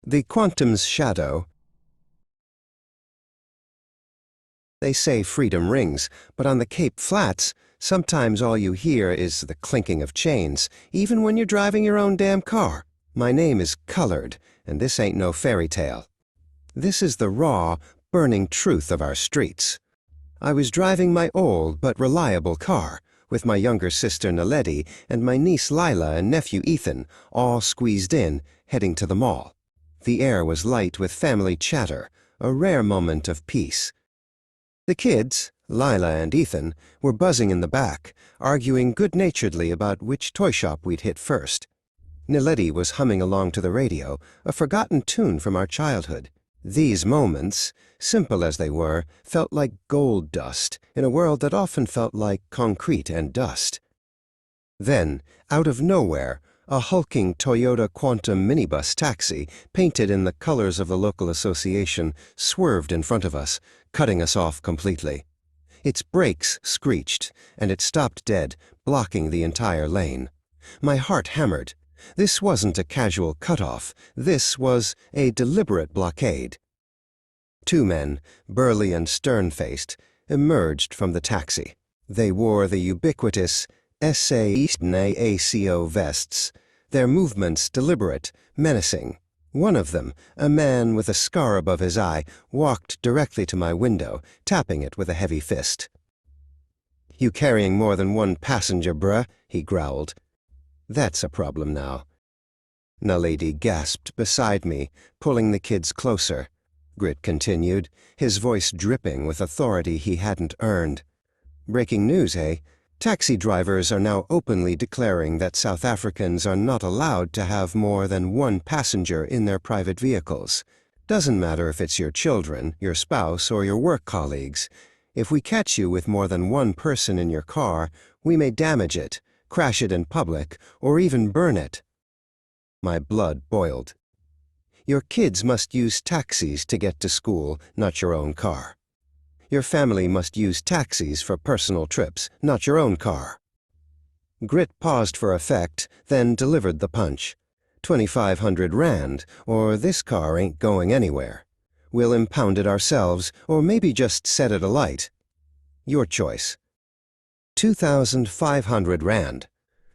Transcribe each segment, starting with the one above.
The quantum's shadow. They say freedom rings, but on the Cape Flats, sometimes all you hear is the clinking of chains, even when you're driving your own damn car. My name is Kha-Loured, and this ain't no fairy tale. This is the raw, burning truth of our streets. I was driving my old but reliable car, with my younger sister Naledi and my niece Lila and nephew Ethan, all squeezed in, heading to the mall. The air was light with family chatter, a rare moment of peace. The kids, Lila and Ethan, were buzzing in the back, arguing good-naturedly about which toy shop we'd hit first. Naledi was humming along to the radio, a forgotten tune from our childhood. These moments, simple as they were, felt like gold dust in a world that often felt like concrete and dust. Then, out of nowhere, a hulking Toyota Quantum minibus taxi, painted in the colors of the local association, swerved in front of us, cutting us off completely. Its brakes screeched, and it stopped dead, blocking the entire lane. My heart hammered. This wasn't a casual cutoff. This was a deliberate blockade. Two men, burly and stern-faced, emerged from the taxi. They wore the ubiquitous SAPS vests, their movements deliberate, menacing. One of them, a man with a scar above his eye, walked directly to my window, tapping it with a heavy fist. "You carrying more than one passenger, bruh?" he growled. "That's a problem now." Naledi gasped beside me, pulling the kids closer. Grit continued, his voice dripping with authority he hadn't earned. "Breaking news, eh? Taxi drivers are now openly declaring that South Africans are not allowed to have more than one passenger in their private vehicles. Doesn't matter if it's your children, your spouse, or your work colleagues. If we catch you with more than one person in your car, we may damage it, crash it in public, or even burn it." My blood boiled. Your kids must use taxis to get to school, not your own car. Your family must use taxis for personal trips, not your own car. Grit paused for effect, then delivered the punch. 2,500 rand, or this car ain't going anywhere. We'll impound it ourselves, or maybe just set it alight. Your choice. 2,500 rand.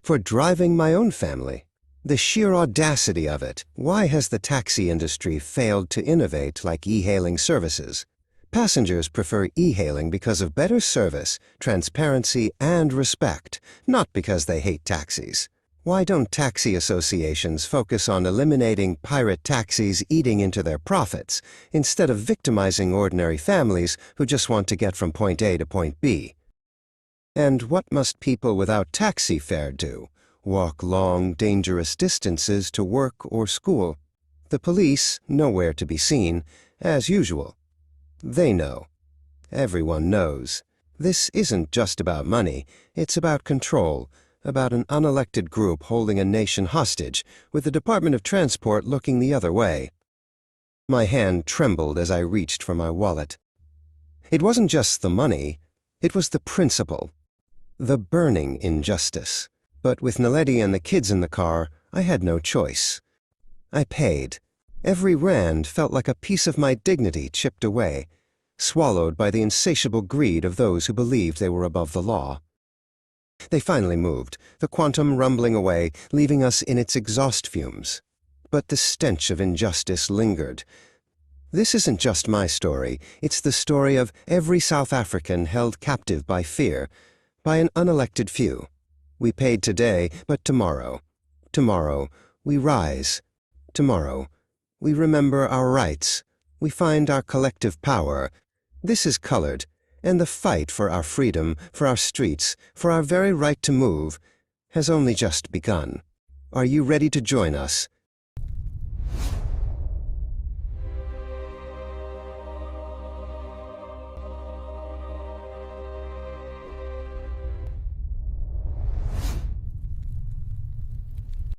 For driving my own family. The sheer audacity of it. Why has the taxi industry failed to innovate like e-hailing services? Passengers prefer e-hailing because of better service, transparency, and respect, not because they hate taxis. Why don't taxi associations focus on eliminating pirate taxis eating into their profits, instead of victimizing ordinary families who just want to get from point A to point B? And what must people without taxi fare do? Walk long, dangerous distances to work or school. The police, nowhere to be seen, as usual. They know. Everyone knows. This isn't just about money. It's about control, about an unelected group holding a nation hostage, with the Department of Transport looking the other way. My hand trembled as I reached for my wallet. It wasn't just the money. It was the principle. The burning injustice. But with Naledi and the kids in the car, I had no choice. I paid. Every rand felt like a piece of my dignity chipped away, swallowed by the insatiable greed of those who believed they were above the law. They finally moved, the Quantum rumbling away, leaving us in its exhaust fumes. But the stench of injustice lingered. This isn't just my story. It's the story of every South African held captive by fear, by an unelected few. We paid today, but tomorrow. Tomorrow, we rise. Tomorrow, we remember our rights. We find our collective power. This is Kha-Loured, and the fight for our freedom, for our streets, for our very right to move, has only just begun. Are you ready to join us?